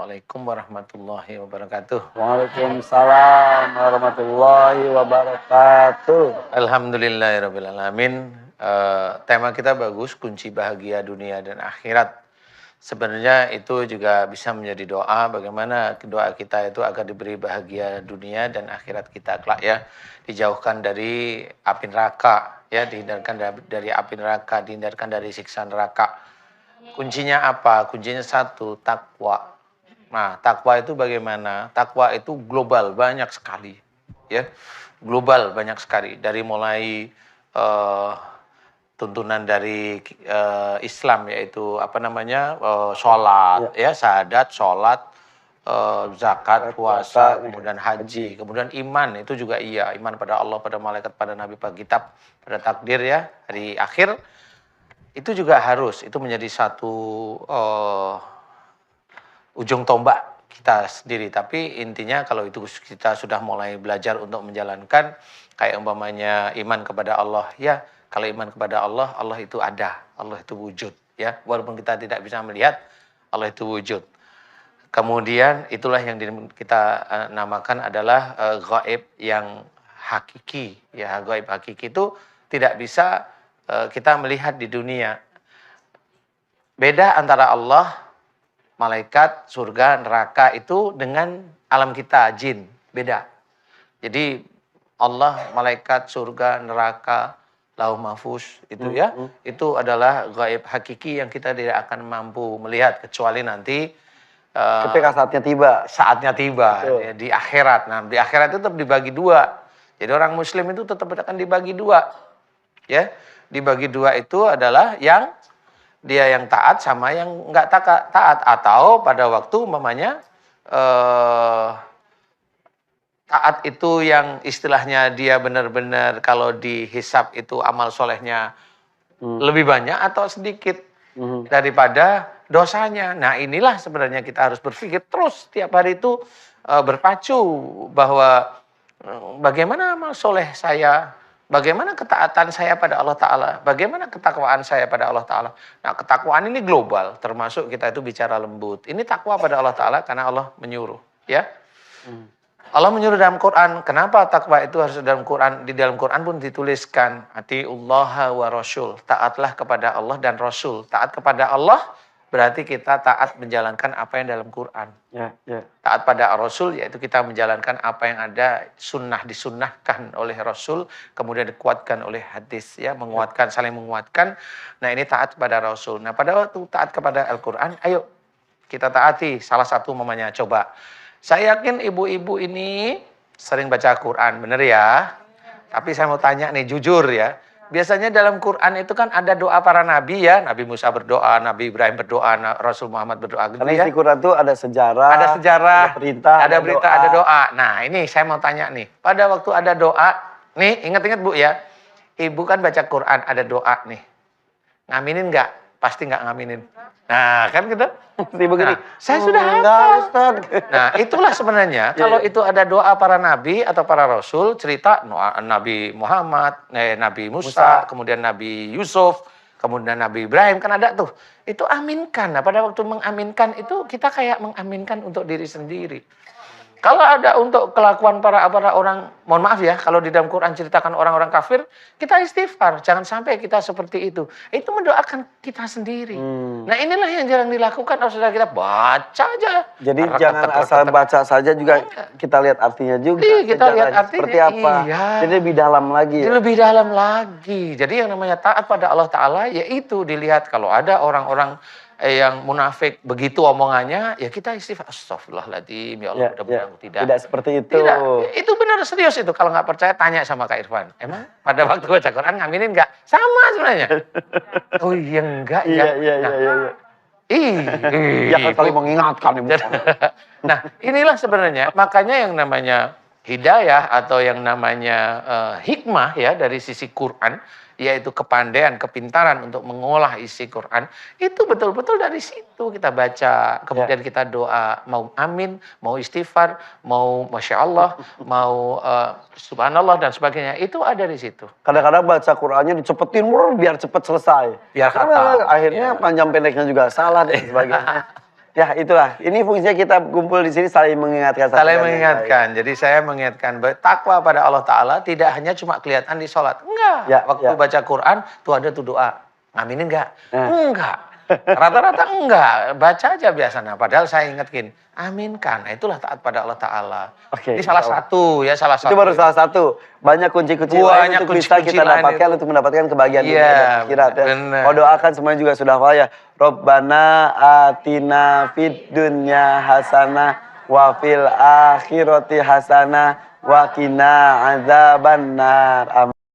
Assalamualaikum warahmatullahi wabarakatuh. Waalaikumsalam warahmatullahi wabarakatuh. Alhamdulillahirabbil alamin. Tema kita bagus, kunci bahagia dunia dan akhirat. Sebenarnya itu juga bisa menjadi doa, bagaimana doa kita itu agar diberi bahagia dunia dan akhirat kita kelak ya. Dijauhkan dari api neraka ya, dihindarkan dari api neraka, dihindarkan dari siksa neraka. Kuncinya apa? Kuncinya satu, takwa. Nah, takwa itu bagaimana? Takwa itu global, banyak sekali. Ya, global banyak sekali. Dari mulai tuntunan dari Islam, yaitu sholat, ya, syahadat, sholat, zakat, puasa, kemudian haji, kemudian iman, itu juga iya. Iman pada Allah, pada malaikat, pada nabi, pada kitab, pada takdir ya, hari akhir. Itu juga harus, itu menjadi satu ujung tombak kita sendiri. Tapi intinya kalau itu kita sudah mulai belajar untuk menjalankan, kayak umpamanya iman kepada Allah, ya kalau iman kepada Allah, Allah itu ada, Allah itu wujud, ya walaupun kita tidak bisa melihat, Allah itu wujud. Kemudian itulah yang kita namakan adalah gaib yang hakiki, ya gaib hakiki itu tidak bisa kita melihat di dunia. Beda antara Allah, malaikat, surga, neraka itu dengan alam kita, jin, beda. Jadi Allah, malaikat, surga, neraka, lauh mahfuz itu ya, itu adalah gaib hakiki yang kita tidak akan mampu melihat kecuali nanti ketika saatnya tiba. Saatnya tiba ya, di akhirat. Nah, di akhirat itu tetap dibagi dua. Jadi orang muslim itu tetap akan dibagi dua. Ya, dibagi dua itu adalah yang dia yang taat sama yang nggak taat, atau pada waktu umpamanya taat itu yang istilahnya dia benar-benar kalau dihisap itu amal solehnya lebih banyak atau sedikit daripada dosanya. Nah, inilah sebenarnya kita harus berpikir terus tiap hari itu berpacu bahwa bagaimana amal soleh saya, bagaimana ketaatan saya pada Allah Ta'ala, bagaimana ketakwaan saya pada Allah Ta'ala. Nah, ketakwaan ini global, termasuk kita itu bicara lembut. Ini takwa pada Allah Ta'ala karena Allah menyuruh, ya. Allah menyuruh dalam Quran. Kenapa takwa itu harus dalam Quran? Di dalam Quran pun dituliskan, atiullaha wa rasul, taatlah kepada Allah dan Rasul. Taat kepada Allah berarti kita taat menjalankan apa yang dalam Quran. Taat pada Rasul yaitu kita menjalankan apa yang ada sunnah, disunnahkan oleh Rasul, kemudian dikuatkan oleh hadis, ya, menguatkan, saling menguatkan. Nah, ini taat kepada Rasul. Nah, pada waktu taat kepada Al-Quran, ayo kita taati. Salah satu mamanya, coba. Saya yakin ibu-ibu ini sering baca Quran, bener ya? Tapi saya mau tanya nih, jujur ya. Biasanya dalam Quran itu kan ada doa para nabi ya. Nabi Musa berdoa, Nabi Ibrahim berdoa, Rasul Muhammad berdoa. Gitu. Karena di Quran itu ada sejarah, ada perintah, ada berita, ada doa. Nah, ini saya mau tanya nih. Pada waktu ada doa, nih ingat-ingat Bu ya. Ibu kan baca Quran, ada doa nih. Ngaminin nggak? Pasti nggak ngaminin. Nah, kan gitu. Begini. Nah, saya sudah hafal. Nah, itulah sebenarnya kalau itu ada doa para nabi atau para rasul, cerita Nabi Muhammad, Nabi Musa, kemudian Nabi Yusuf, kemudian Nabi Ibrahim, kan ada tuh. Itu aminkan. Nah, pada waktu mengaminkan itu kita kayak mengaminkan untuk diri sendiri. Kalau ada untuk kelakuan para orang, mohon maaf ya, kalau di dalam Quran ceritakan orang-orang kafir, kita istighfar. Jangan sampai kita seperti itu. Itu mendoakan kita sendiri. Nah, inilah yang jarang dilakukan. Kalau saudara kita baca aja. Jadi jangan asal baca saja, juga kita lihat artinya juga. Iya, kita lihat artinya. Seperti apa. Iya. Jadi lebih dalam lagi. Ya? Lebih dalam lagi. Jadi yang namanya taat pada Allah Ta'ala, yaitu dilihat kalau ada orang-orang yang munafik begitu omongannya, ya kita istighfar, astagfirullahaladzim, ya Allah, mudah-mudahan tidak seperti itu. Tidak, itu benar serius itu. Kalau nggak percaya tanya sama Kak Irfan. Emang pada waktu baca Quran ngaminin nggak? Sama sebenarnya. Oh iya enggak ya. Iya kan kali mengingatkan. Nah, inilah sebenarnya makanya yang namanya hidayah atau yang namanya hikmah ya dari sisi Quran, yaitu kepandaian, kepintaran untuk mengolah isi Quran, itu betul-betul dari situ kita baca, kemudian kita doa, mau amin, mau istighfar, mau masya Allah, mau subhanallah dan sebagainya, itu ada di situ. Kadang-kadang baca Qurannya dicepetin biar cepat selesai. Biar kata. Akhirnya panjang pendeknya juga salah dan sebagainya. Ya itulah. Ini fungsinya kita kumpul di sini saling mengingatkan. Saling mengingatkan. Jadi saya mengingatkan takwa pada Allah Ta'ala tidak hanya cuma kelihatan di sholat. Enggak. Ya, Waktu ya. baca Quran tuh ada tuh doa. Ngaminin enggak? Enggak. Rata-rata enggak. Baca aja biasanya. Padahal saya ingatkin. Aminkan. Nah, itulah taat pada Allah Ta'ala. Oke, Ini salah satu ya, salah satu. Itu baru salah satu. Banyak kunci-kunci lain untuk bisa kita dapatkan untuk mendapatkan kebahagiaan dunia dan akhirat. Ya. Mau doakan semuanya juga sudah hafal ya. Robbana atina fid dunya hasanah wa fil akhirati hasanah wa qina adzabannar.